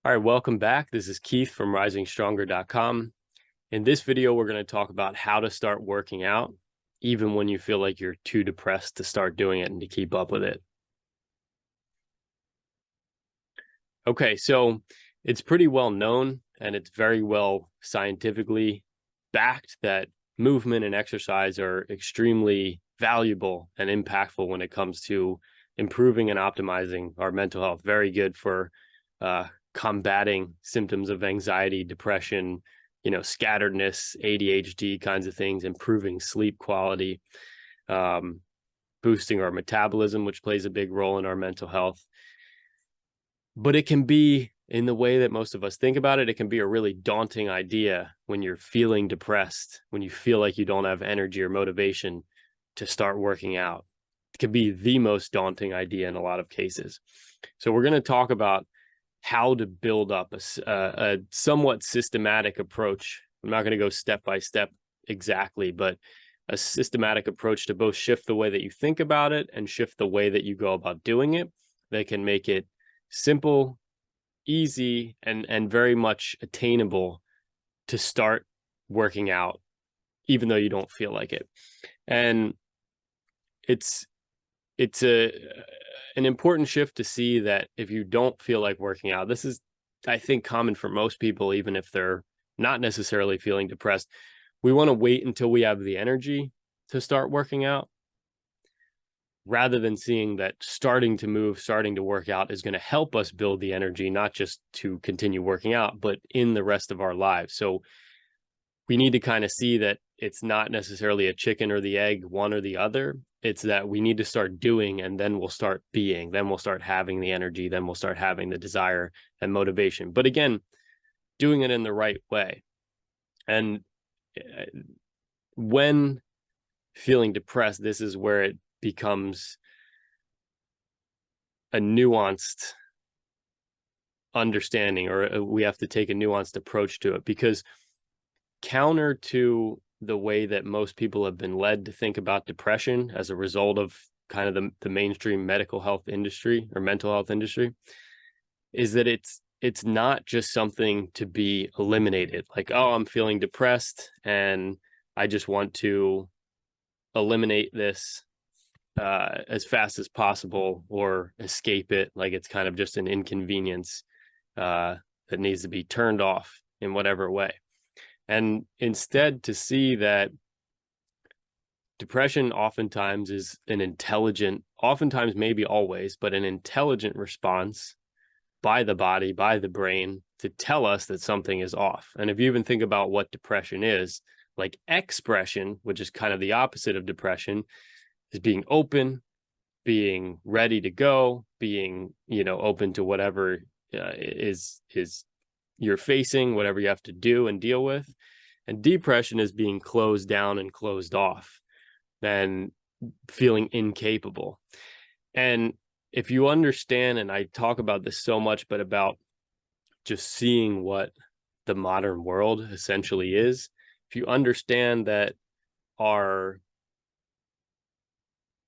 All right, welcome back. This is Keith from risingstronger.com. In this video, we're going to talk about how to start working out, even when you feel like you're too depressed to start doing it and to keep up with it. Okay, so it's pretty well known and it's very well scientifically backed that movement and exercise are extremely valuable and impactful when it comes to improving and optimizing our mental health. Very good for combating symptoms of anxiety, depression, scatteredness, ADHD kinds of things, improving sleep quality, boosting our metabolism, which plays a big role in our mental health. But it can be, in the way that most of us think about it, it can be a really daunting idea when you're feeling depressed, when you feel like you don't have energy or motivation to start working out. It can be the most daunting idea in a lot of cases. So we're going to talk about how to build up a somewhat systematic approach. I'm not going to go step by step exactly, but a systematic approach to both shift the way that you think about it and shift the way that you go about doing it that can make it simple, easy, and very much attainable to start working out, even though you don't feel like it. And it's an important shift to see that if you don't feel like working out, this is, I think, common for most people, even if they're not necessarily feeling depressed. We want to wait until we have the energy to start working out, rather than seeing that starting to move, starting to work out is going to help us build the energy, not just to continue working out, but in the rest of our lives. So we need to kind of see that it's not necessarily a chicken or the egg, one or the other. It's that we need to start doing, and then we'll start being, then we'll start having the energy, then we'll start having the desire and motivation. But again, doing it in the right way. And when feeling depressed, this is where it becomes a nuanced understanding, or we have to take a nuanced approach to it, because counter to the way that most people have been led to think about depression as a result of kind of the mainstream medical health industry or mental health industry, is that it's not just something to be eliminated. Like, oh, I'm feeling depressed and I just want to eliminate this as fast as possible or escape it, like it's kind of just an inconvenience that needs to be turned off in whatever way. And instead, to see that depression oftentimes is an intelligent, oftentimes maybe always, but an intelligent response by the body, by the brain, to tell us that something is off. And if you even think about what depression is, like expression, which is kind of the opposite of depression, is being open, being ready to go, being, open to whatever is you're facing, whatever you have to do and deal with. And depression is being closed down and closed off and feeling incapable. And if you understand, and I talk about this so much, but about just seeing what the modern world essentially is, if you understand that the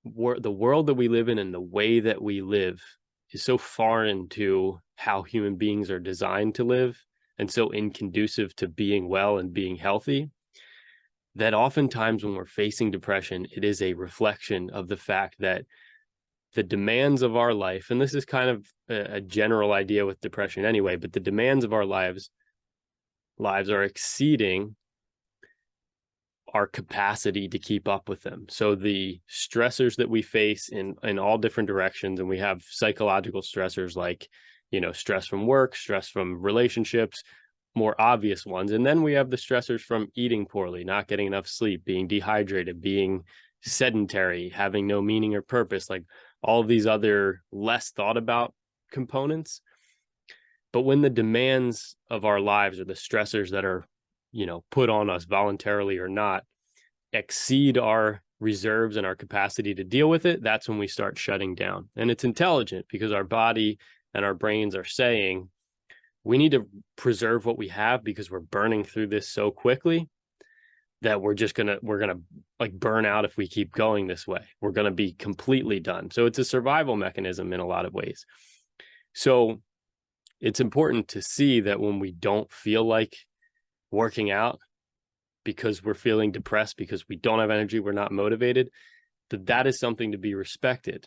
world that we live in and the way that we live is so foreign to how human beings are designed to live, and so inconducive to being well and being healthy, that oftentimes when we're facing depression, it is a reflection of the fact that the demands of our life, and this is kind of a general idea with depression anyway, but the demands of our lives are exceeding our capacity to keep up with them. So the stressors that we face in all different directions, and we have psychological stressors like, stress from work, stress from relationships, more obvious ones. And then we have the stressors from eating poorly, not getting enough sleep, being dehydrated, being sedentary, having no meaning or purpose, like all of these other less thought about components. But when the demands of our lives, or the stressors that are put on us voluntarily or not, exceed our reserves and our capacity to deal with it, that's when we start shutting down. And it's intelligent, because our body and our brains are saying, we need to preserve what we have because we're burning through this so quickly that we're gonna like burn out if we keep going this way. We're gonna be completely done. So it's a survival mechanism in a lot of ways. So it's important to see that when we don't feel like working out because we're feeling depressed, because we don't have energy, we're not motivated, that is something to be respected,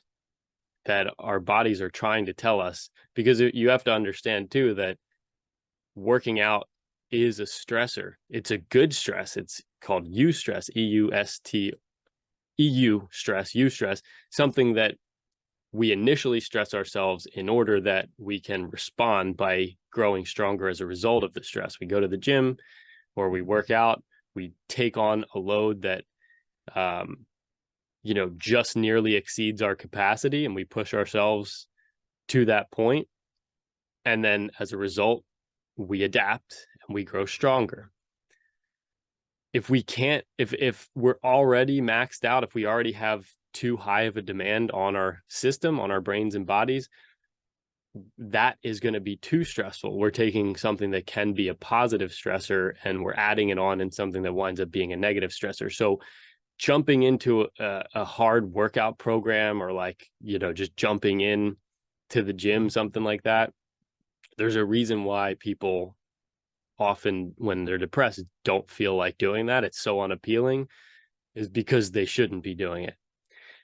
that our bodies are trying to tell us. Because you have to understand too that working out is a stressor. It's a good stress. It's called eustress, eustress, something that we initially stress ourselves in order that we can respond by growing stronger as a result of the stress. We go to the gym or we work out, we take on a load that just nearly exceeds our capacity, and we push ourselves to that point. And then as a result, we adapt and we grow stronger. If we're already maxed out, if we already have too high of a demand on our system, on our brains and bodies, that is going to be too stressful. We're taking something that can be a positive stressor and we're adding it on in something that winds up being a negative stressor. So jumping into a hard workout program, or just jumping in to the gym, something like that, there's a reason why people often, when they're depressed, don't feel like doing that. It's so unappealing, is because they shouldn't be doing it.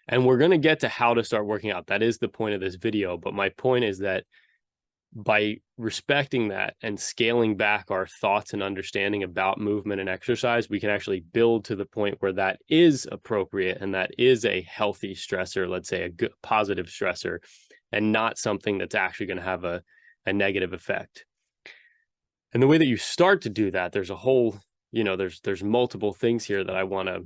And we're going to get to how to start working out. That is the point of this video. But my point is that by respecting that and scaling back our thoughts and understanding about movement and exercise, we can actually build to the point where that is appropriate and that is a healthy stressor, let's say a good positive stressor, and not something that's actually going to have a negative effect. And the way that you start to do that, there's a whole, there's multiple things here that I want to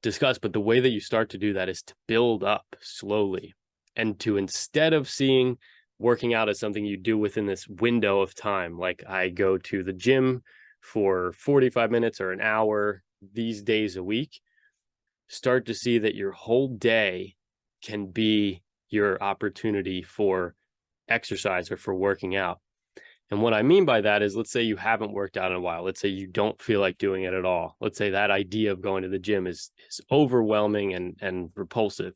discuss, but the way that you start to do that is to build up slowly, and to, instead of seeing working out as something you do within this window of time, like I go to the gym for 45 minutes or an hour these days a week, start to see that your whole day can be your opportunity for exercise or for working out. And what I mean by that is, let's say you haven't worked out in a while. Let's say you don't feel like doing it at all. Let's say that idea of going to the gym is overwhelming and repulsive.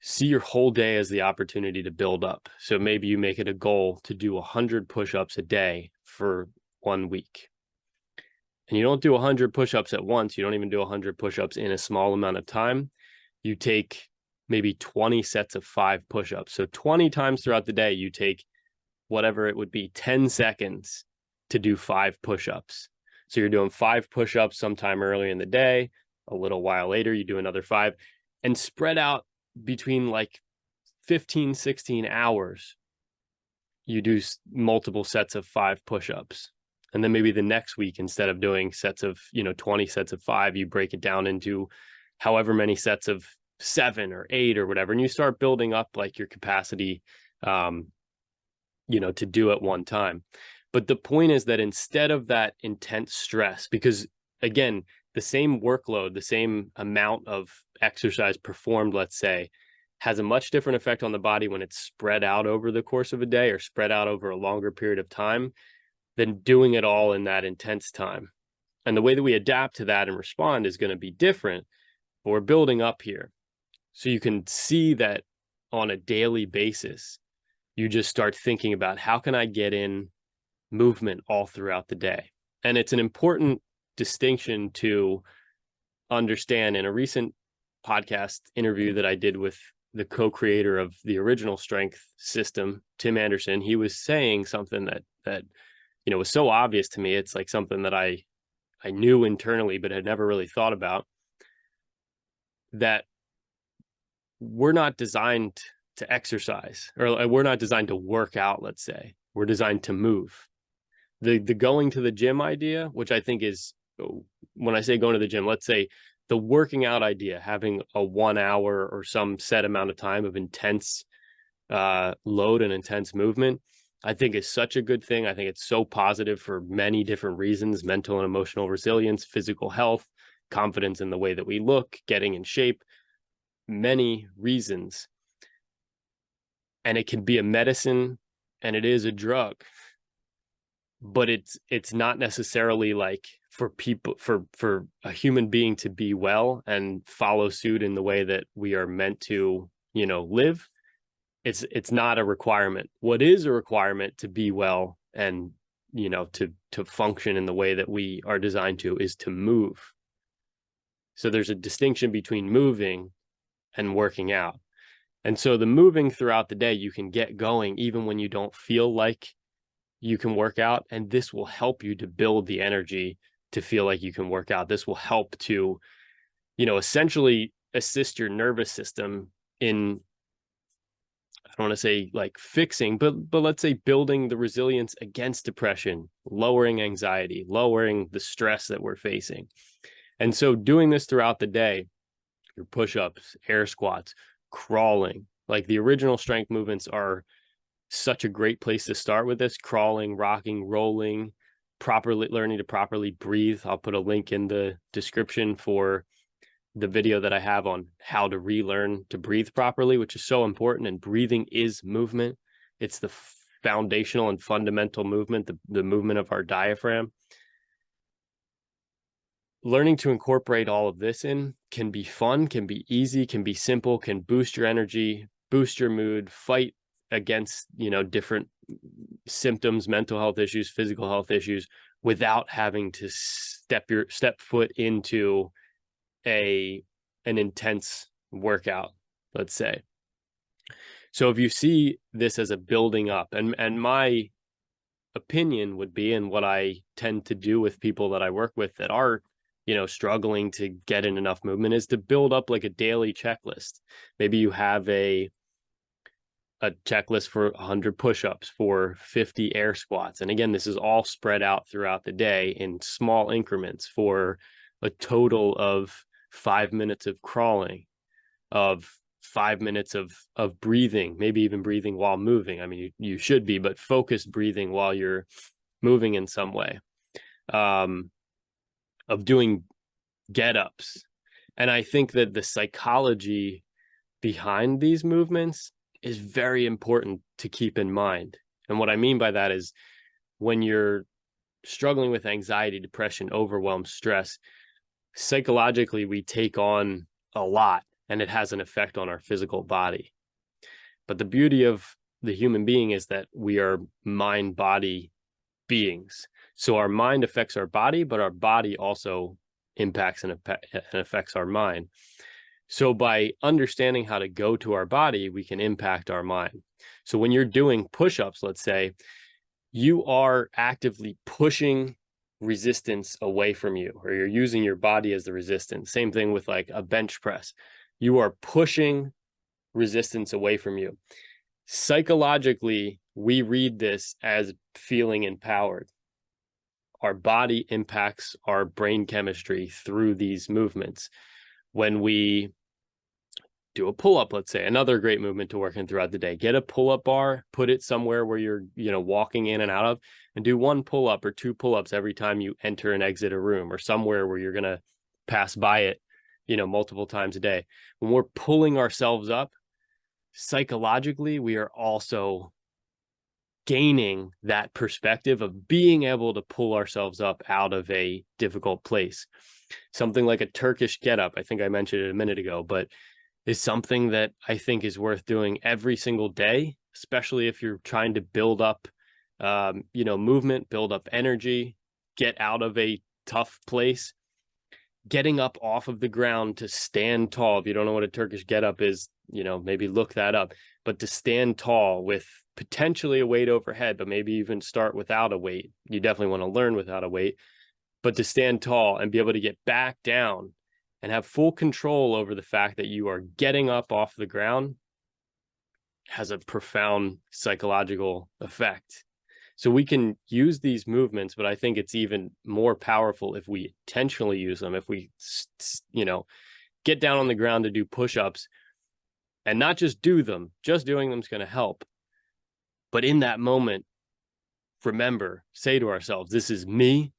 See your whole day as the opportunity to build up. So maybe you make it a goal to do 100 push-ups a day for 1 week. And you don't do 100 push-ups at once. You don't even do 100 push-ups in a small amount of time. You take maybe 20 sets of 5 push-ups. So 20 times throughout the day, you take whatever it would be, 10 seconds to do 5 push-ups. So you're doing 5 push-ups sometime early in the day. A little while later, you do another 5, and spread out between like 15, 16 hours. You do multiple sets of 5 push-ups. And then maybe the next week, instead of doing sets of, 20 sets of 5, you break it down into however many sets of 7 or 8 or whatever. And you start building up like your capacity, to do at one time. But the point is that instead of that intense stress, because again, the same workload, the same amount of exercise performed, let's say, has a much different effect on the body when it's spread out over the course of a day or spread out over a longer period of time than doing it all in that intense time. And the way that we adapt to that and respond is going to be different, but we're building up here. So you can see that on a daily basis, you just start thinking about, how can I get in movement all throughout the day? And it's an important distinction to understand. In a recent podcast interview that I did with the co-creator of the original strength system, Tim Anderson, he was saying something that was so obvious to me. It's like something that I knew internally, but had never really thought about, that we're not designed to exercise, or we're not designed to work out. Let's say we're designed to move. The going to the gym idea, which I think is, when I say going to the gym, let's say the working out idea, having a 1 hour or some set amount of time of intense load and intense movement, I think is such a good thing. I think it's so positive for many different reasons: mental and emotional resilience, physical health, confidence in the way that we look, getting in shape, many reasons. And it can be a medicine, and it is a drug, but it's not necessarily like for people, for a human being to be well and follow suit in the way that we are meant to, live. It's not a requirement. What is a requirement to be well and, to function in the way that we are designed to, is to move. So there's a distinction between moving and working out. And so the moving throughout the day, you can get going even when you don't feel like you can work out. And this will help you to build the energy to feel like you can work out. This will help to, essentially assist your nervous system in, I don't want to say like fixing, but let's say building the resilience against depression, lowering anxiety, lowering the stress that we're facing. And so doing this throughout the day, your push-ups, air squats, crawling, like the original strength movements are such a great place to start with this: crawling, rocking, rolling, properly learning to properly breathe. I'll put a link in the description for the video that I have on how to relearn to breathe properly, which is so important. And breathing is movement. It's the foundational and fundamental movement, the movement of our diaphragm. Learning to incorporate all of this in can be fun, can be easy, can be simple, can boost your energy, boost your mood, fight against, different symptoms, mental health issues, physical health issues, without having to step foot into an intense workout, let's say. So if you see this as a building up, and my opinion would be, and what I tend to do with people that I work with that are, struggling to get in enough movement, is to build up like a daily checklist. Maybe you have a checklist for 100 push-ups, for 50 air squats. And again, this is all spread out throughout the day in small increments, for a total of 5 minutes of crawling, of 5 minutes of breathing, maybe even breathing while moving. I mean, you should be, but focused breathing while you're moving in some way, of doing get-ups. And I think that the psychology behind these movements is very important to keep in mind. And what I mean by that is, when you're struggling with anxiety, depression, overwhelm, stress, psychologically we take on a lot, and it has an effect on our physical body. But the beauty of the human being is that we are mind-body beings. So our mind affects our body, but our body also impacts and affects our mind. So by understanding how to go to our body, we can impact our mind. So when you're doing push-ups, let's say, you are actively pushing resistance away from you, or you're using your body as the resistance. Same thing with like a bench press. You are pushing resistance away from you. Psychologically, we read this as feeling empowered. Our body impacts our brain chemistry through these movements. When we do a pull-up, let's say, another great movement to work in throughout the day, get a pull-up bar, put it somewhere where you're, walking in and out of, and do 1 pull-up or 2 pull-ups every time you enter and exit a room, or somewhere where you're going to pass by it, multiple times a day. When we're pulling ourselves up, psychologically, we are also gaining that perspective of being able to pull ourselves up out of a difficult place. Something like a Turkish get-up, I think I mentioned it a minute ago, but is something that I think is worth doing every single day, especially if you're trying to build up, movement, build up energy, get out of a tough place. Getting up off of the ground to stand tall. If you don't know what a Turkish get-up is, maybe look that up. But to stand tall with potentially a weight overhead, but maybe even start without a weight. You definitely want to learn without a weight, but to stand tall and be able to get back down and have full control over the fact that you are getting up off the ground has a profound psychological effect. So we can use these movements, but I think it's even more powerful if we intentionally use them. If we, get down on the ground to do push-ups and not just do them, just doing them is going to help. But in that moment, remember, say to ourselves, this is me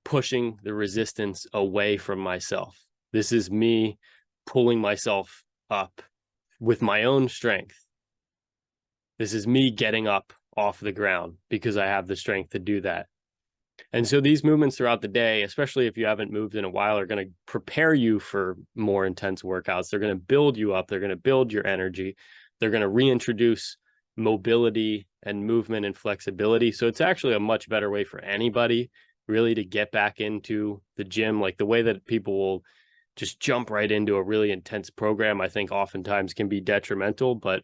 pushing the resistance away from myself. This is me pulling myself up with my own strength. This is me getting up off the ground because I have the strength to do that. And so these movements throughout the day, especially if you haven't moved in a while, are going to prepare you for more intense workouts. They're going to build you up. They're going to build your energy. They're going to reintroduce mobility and movement and flexibility. So it's actually a much better way for anybody really to get back into the gym. Like the way that people will just jump right into a really intense program, I think oftentimes can be detrimental, but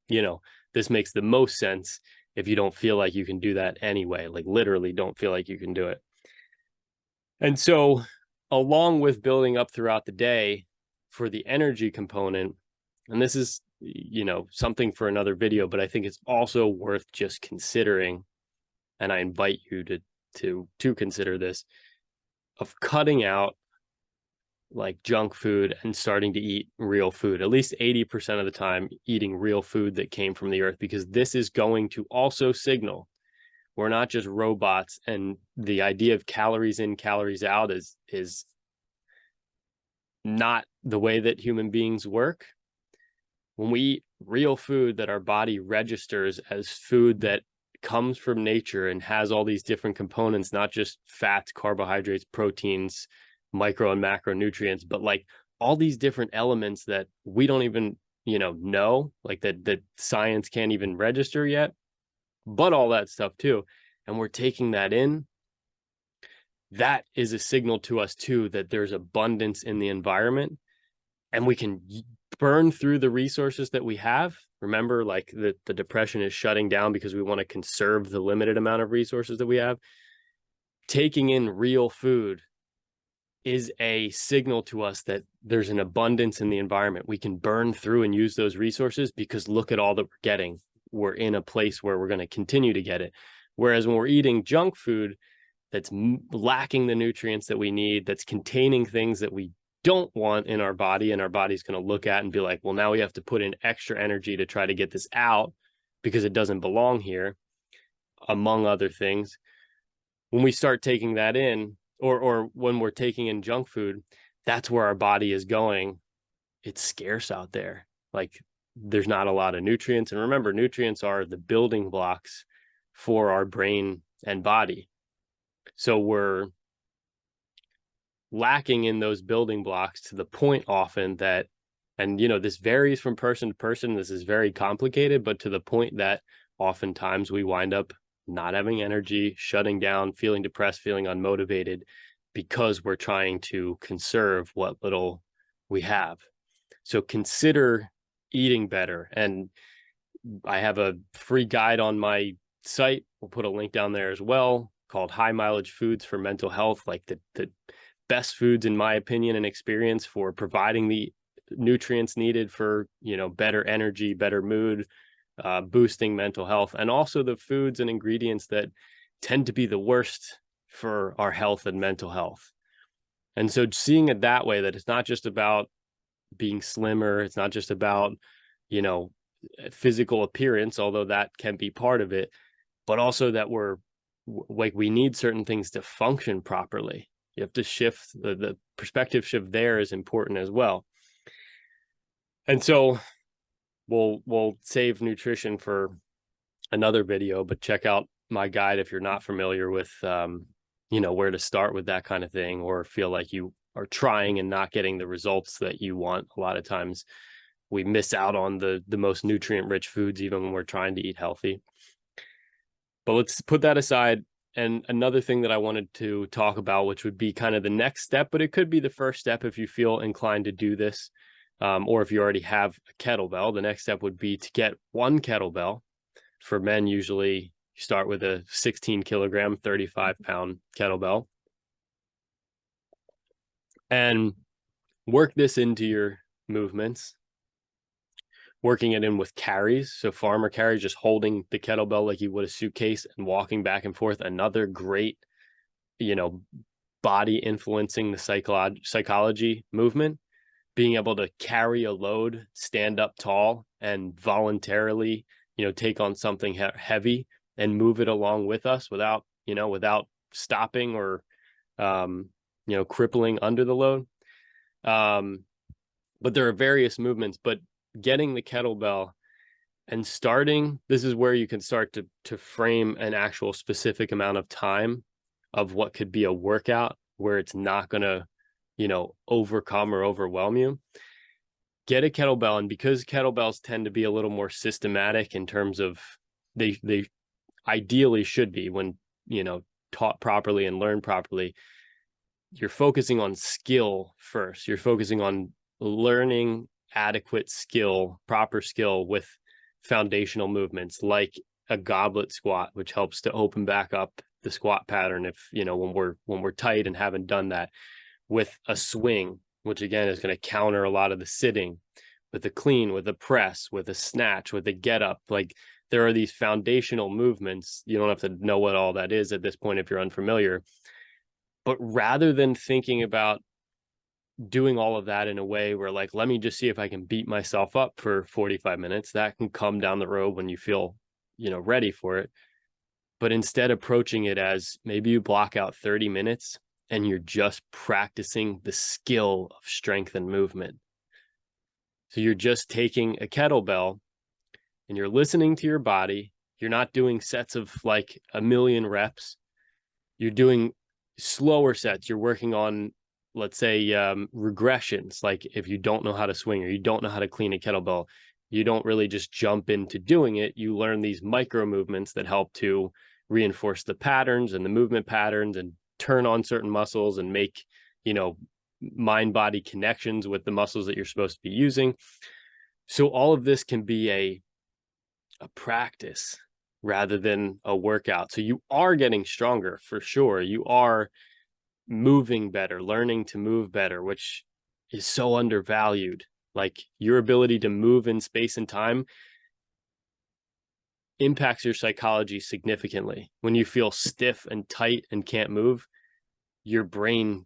this makes the most sense if you don't feel like you can do that anyway, like literally don't feel like you can do it. And so along with building up throughout the day for the energy component, and this is, something for another video, but I think it's also worth just considering, and I invite you to consider this, of cutting out like junk food and starting to eat real food, at least 80% of the time, eating real food that came from the earth, because this is going to also signal we're not just robots. And the idea of calories in, calories out is not the way that human beings work. When we eat real food that our body registers as food that comes from nature and has all these different components, not just fats, carbohydrates, proteins, micro and macronutrients, but like all these different elements that we don't even, know, like that science can't even register yet, but all that stuff too. And we're taking that in. That is a signal to us too, that there's abundance in the environment and we can burn through the resources that we have. Remember, like the depression is shutting down because we want to conserve the limited amount of resources that we have. Taking in real food is a signal to us that there's an abundance in the environment. We can burn through and use those resources because look at all that we're getting. We're in a place where we're going to continue to get it. Whereas when we're eating junk food that's lacking the nutrients that we need, that's containing things that we don't want in our body, and our body's going to look at and be like, well, now we have to put in extra energy to try to get this out because it doesn't belong here, among other things. When we start taking that in, or when we're taking in junk food, that's where our body is going. It's scarce out there. Like there's not a lot of nutrients. And remember, nutrients are the building blocks for our brain and body. So we're lacking in those building blocks to the point often that, and this varies from person to person, this is very complicated, but to the point that oftentimes we wind up not having energy, shutting down, feeling depressed, feeling unmotivated, because we're trying to conserve what little we have. So consider eating better. And I have a free guide on my site. We'll put a link down there as well, called High Mileage Foods for Mental Health, like the best foods, in my opinion and experience, for providing the nutrients needed for, better energy, better mood, boosting mental health, and also the foods and ingredients that tend to be the worst for our health and mental health. And so seeing it that way, that it's not just about being slimmer, it's not just about, physical appearance, although that can be part of it, but also that we're like, we need certain things to function properly. You have to shift the perspective shift there is important as well. And so we'll save nutrition for another video, but check out my guide if you're not familiar with, where to start with that kind of thing, or feel like you are trying and not getting the results that you want. A lot of times we miss out on the most nutrient rich foods, even when we're trying to eat healthy. But let's put that aside. And another thing that I wanted to talk about, which would be kind of the next step, but it could be the first step if you feel inclined to do this, or if you already have a kettlebell, the next step would be to get one kettlebell. For men, usually you start with a 16 kilogram, 35-pound kettlebell, and work this into your movements, working it in with carries. So farmer carries, just holding the kettlebell like you would a suitcase and walking back and forth. Another great, body influencing the psychology movement, being able to carry a load, stand up tall, and voluntarily, take on something heavy and move it along with us without stopping or, crippling under the load. But there are various movements, but getting the kettlebell and starting, this is where you can start to frame an actual specific amount of time of what could be a workout where it's not going to, overcome or overwhelm you. get a kettlebell. And because kettlebells tend to be a little more systematic in terms of they ideally should be when, taught properly and learned properly, you're focusing on skill first. You're focusing on learning adequate skill, proper skill with foundational movements like a goblet squat, which helps to open back up the squat pattern if, when we're tight and haven't done that, with a swing, which again is going to counter a lot of the sitting, with a clean, with a press, with a snatch, with a get up. Like, there are these foundational movements. You don't have to know what all that is at this point if you're unfamiliar. But rather than thinking about doing all of that in a way where, like, let me just see if I can beat myself up for 45 minutes, that can come down the road when you feel, ready for it. But instead, approaching it as maybe you block out 30 minutes and you're just practicing the skill of strength and movement. So you're just taking a kettlebell and you're listening to your body. You're not doing sets of like a million reps. You're doing slower sets. You're working on, let's say, regressions. Like, if you don't know how to swing or you don't know how to clean a kettlebell, you don't really just jump into doing it. You learn these micro movements that help to reinforce the patterns and the movement patterns and turn on certain muscles and make, mind body connections with the muscles that you're supposed to be using. So all of this can be a practice rather than a workout. So you are getting stronger for sure. You are moving better, learning to move better, which is so undervalued. Like, your ability to move in space and time impacts your psychology significantly. When you feel stiff and tight and can't move, your brain,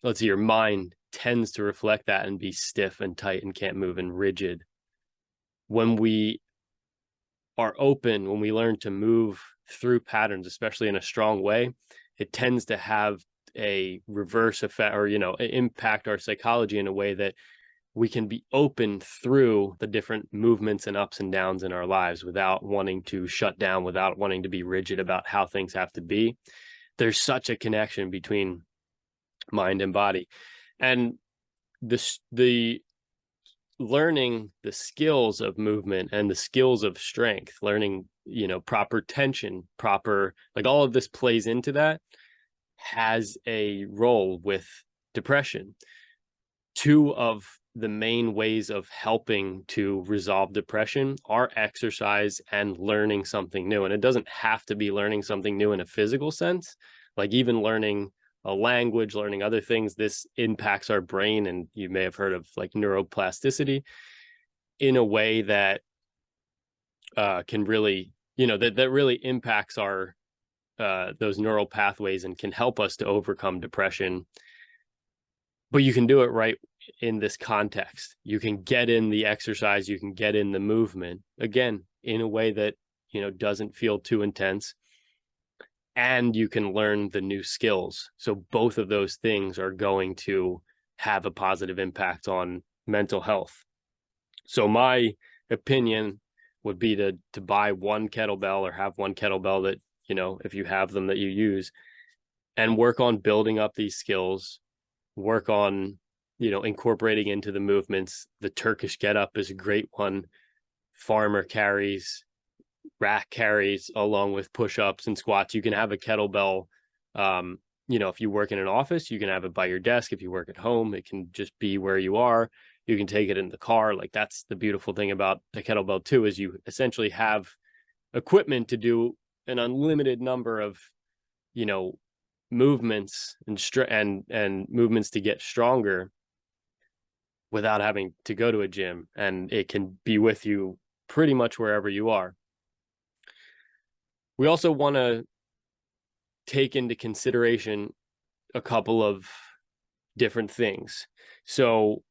let's say your mind, tends to reflect that and be stiff and tight and can't move and rigid. When we are open, when we learn to move through patterns, especially in a strong way, it tends to have a reverse effect, or, impact our psychology in a way that we can be open through the different movements and ups and downs in our lives without wanting to shut down, without wanting to be rigid about how things have to be. There's such a connection between mind and body. And the learning the skills of movement and the skills of strength, learning, proper tension, proper, like, all of this plays into that, has a role with depression. Two of the main ways of helping to resolve depression are exercise and learning something new. And it doesn't have to be learning something new in a physical sense. Like, even learning a language, learning other things, this impacts our brain. And you may have heard of like neuroplasticity in a way that can really, that really impacts our those neural pathways and can help us to overcome depression. But you can do it right in this context. You can get in the exercise, you can get in the movement, again, in a way that, doesn't feel too intense. And you can learn the new skills. So both of those things are going to have a positive impact on mental health. So my opinion would be to buy one kettlebell, or have one kettlebell that, if you have them, that you use, and work on building up these skills, work on, incorporating into the movements. The Turkish get up is a great one. Farmer carries, rack carries, along with push-ups and squats. You can have a kettlebell. If you work in an office, you can have it by your desk. If you work at home, it can just be where you are. You can take it in the car. Like, that's the beautiful thing about the kettlebell too, is you essentially have equipment to do an unlimited number of, movements and movements to get stronger without having to go to a gym, and it can be with you pretty much wherever you are. We also want to take into consideration a couple of different things. So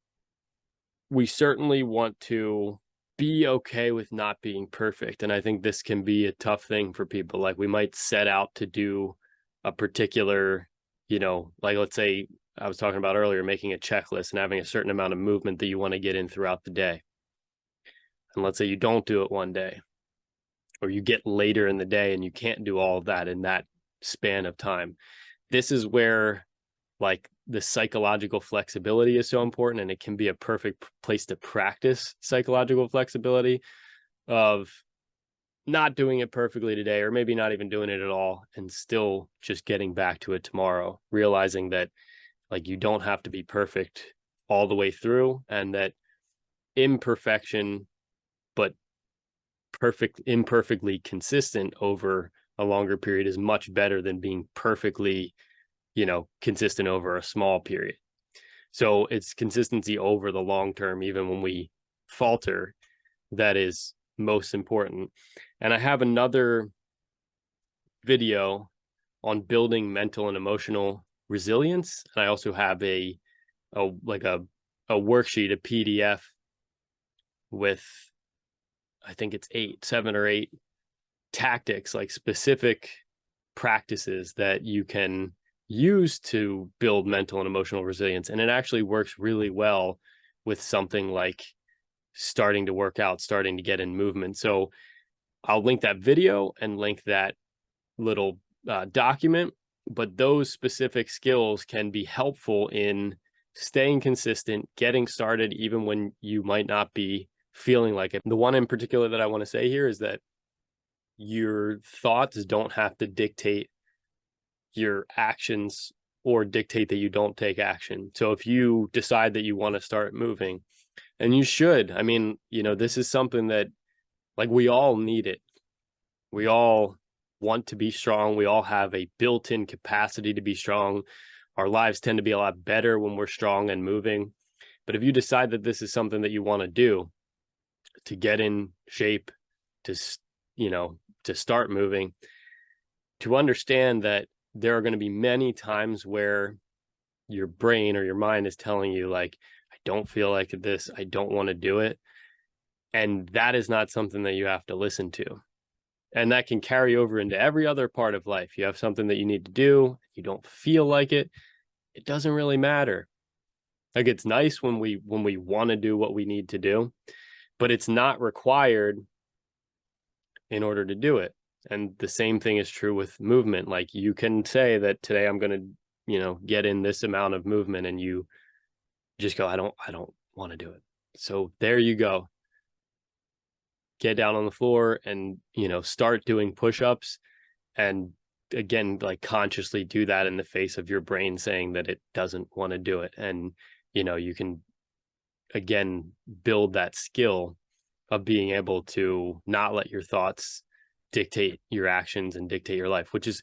we certainly want to be okay with not being perfect. And I think this can be a tough thing for people. Like, we might set out to do a particular, like, let's say I was talking about earlier, making a checklist and having a certain amount of movement that you want to get in throughout the day. And let's say you don't do it one day, or you get later in the day and you can't do all of that in that span of time. This is where, like, the psychological flexibility is so important, and it can be a perfect place to practice psychological flexibility of not doing it perfectly today, or maybe not even doing it at all, and still just getting back to it tomorrow, realizing that like you don't have to be perfect all the way through, and that imperfection, but imperfectly consistent over a longer period is much better than being perfectly, consistent over a small period. So it's consistency over the long term, even when we falter, that is most important. And I have another video on building mental and emotional resilience. And I also have a worksheet, a PDF with, I think it's 7 or 8 tactics, like specific practices that you can use to build mental and emotional resilience. And it actually works really well with something like starting to work out, starting to get in movement. So I'll link that video and link that little document, but those specific skills can be helpful in staying consistent, getting started, even when you might not be feeling like it. The one in particular that I want to say here is that your thoughts don't have to dictate your actions or dictate that you don't take action. So if you decide that you want to start moving, and you should, I mean, this is something that, like, we all need it. We all want to be strong. We all have a built-in capacity to be strong. Our lives tend to be a lot better when we're strong and moving. But if you decide that this is something that you want to do, to get in shape, to start moving, to understand that there are going to be many times where your brain or your mind is telling you, like, I don't feel like this, I don't want to do it. And that is not something that you have to listen to. And that can carry over into every other part of life. You have something that you need to do, you don't feel like it doesn't really matter. Like, it's nice when we want to do what we need to do, but it's not required in order to do it. And the same thing is true with movement. Like, you can say that today I'm going to, get in this amount of movement, and you just go, I don't want to do it. So there you go. Get down on the floor and, start doing push-ups, and again, like, consciously do that in the face of your brain saying that it doesn't want to do it. And, you can again build that skill of being able to not let your thoughts dictate your actions and dictate your life, which is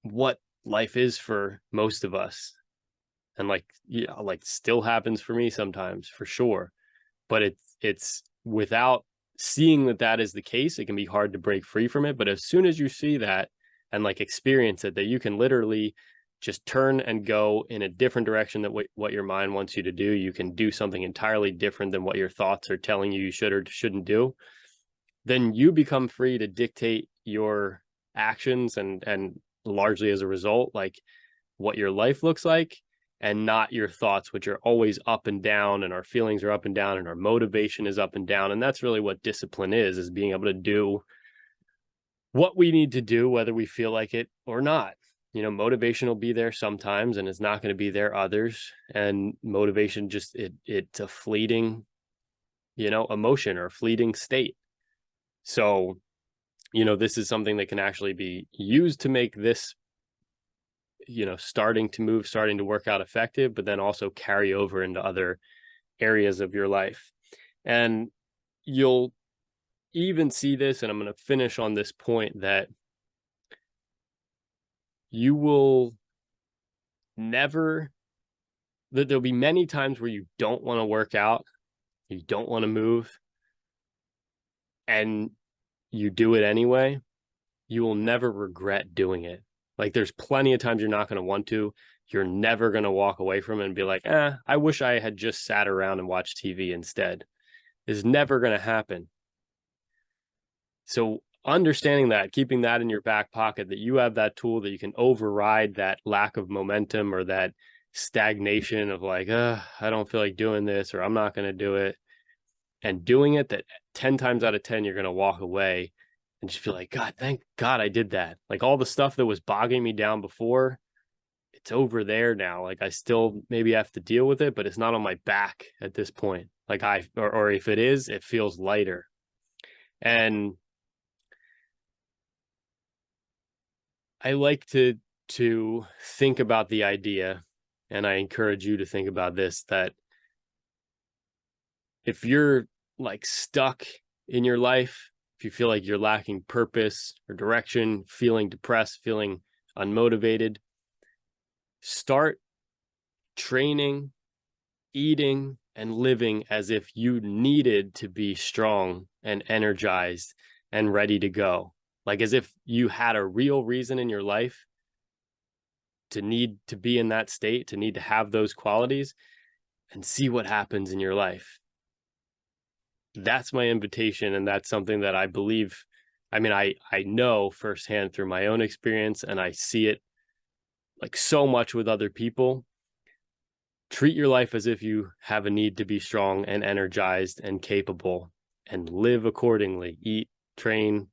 what life is for most of us. And like still happens for me sometimes, for sure. But it's without seeing that is the case, it can be hard to break free from it. But as soon as you see that and like experience it, that you can literally just turn and go in a different direction than what your mind wants you to do. You can do something entirely different than what your thoughts are telling you should or shouldn't do. Then you become free to dictate your actions, and largely as a result, like, what your life looks like, and not your thoughts, which are always up and down, and our feelings are up and down, and our motivation is up and down. And that's really what discipline is being able to do what we need to do, whether we feel like it or not. Motivation will be there sometimes, and it's not going to be there others. And motivation, just it's a fleeting, emotion, or a fleeting state. So, this is something that can actually be used to make this, starting to move, starting to work out effective, but then also carry over into other areas of your life. And you'll even see this, and I'm going to finish on this point, that you will never, that there'll be many times where you don't want to work out, you don't want to move, and you do it anyway. You will never regret doing it. Like, there's plenty of times you're not going to want to. You're never going to walk away from it and be like, I wish I had just sat around and watched TV instead. It's never going to happen. So understanding that, keeping that in your back pocket, that you have that tool that you can override that lack of momentum or that stagnation of like, I don't feel like doing this, or I'm not going to do it, and doing it, that 10 times out of 10, you're going to walk away and just feel like, God, thank God I did that. Like, all the stuff that was bogging me down before, it's over there now. Like I still maybe have to deal with it, but it's not on my back at this point. Like or if it is, it feels lighter. And I like to think about the idea, and I encourage you to think about this, that if you're like stuck in your life, if you feel like you're lacking purpose or direction, feeling depressed, feeling unmotivated, start training, eating, and living as if you needed to be strong and energized and ready to go. Like as if you had a real reason in your life to need to be in that state, to need to have those qualities, and see what happens in your life. That's my invitation. And that's something that I believe. I mean, I know firsthand through my own experience, and I see it like so much with other people. Treat your life as if you have a need to be strong and energized and capable, and live accordingly. Eat, train,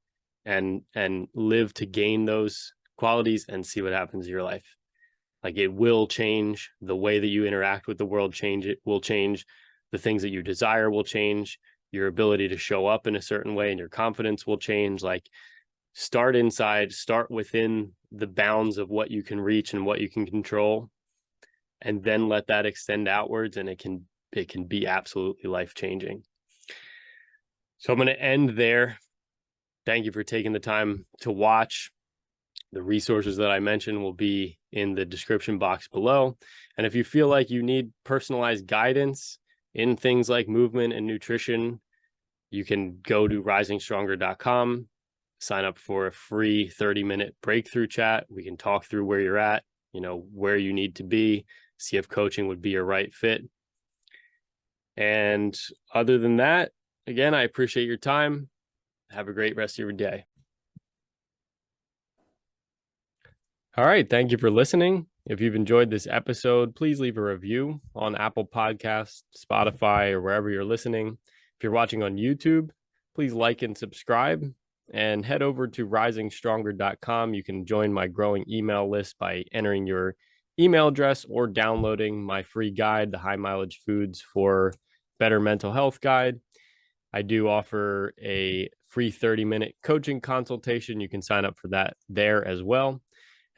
and live to gain those qualities, and see what happens in your life. Like it will change the way that you interact with the world. It will change the things that you desire, will change your ability to show up in a certain way, and your confidence will change. Like start inside, start within the bounds of what you can reach and what you can control, and then let that extend outwards, and it can be absolutely life-changing. So I'm going to end there. Thank you for taking the time to watch. The resources that I mentioned will be in the description box below. And if you feel like you need personalized guidance in things like movement and nutrition, you can go to risingstronger.com, sign up for a free 30-minute breakthrough chat. We can talk through where you're at, where you need to be, see if coaching would be your right fit. And other than that, again, I appreciate your time. Have a great rest of your day. All right. Thank you for listening. If you've enjoyed this episode, please leave a review on Apple Podcasts, Spotify, or wherever you're listening. If you're watching on YouTube, please like and subscribe, and head over to risingstronger.com. You can join my growing email list by entering your email address or downloading my free guide, the High Mileage Foods for Better Mental Health Guide. I do offer a free 30-minute coaching consultation. You can sign up for that there as well.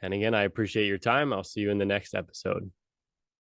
And again, I appreciate your time. I'll see you in the next episode.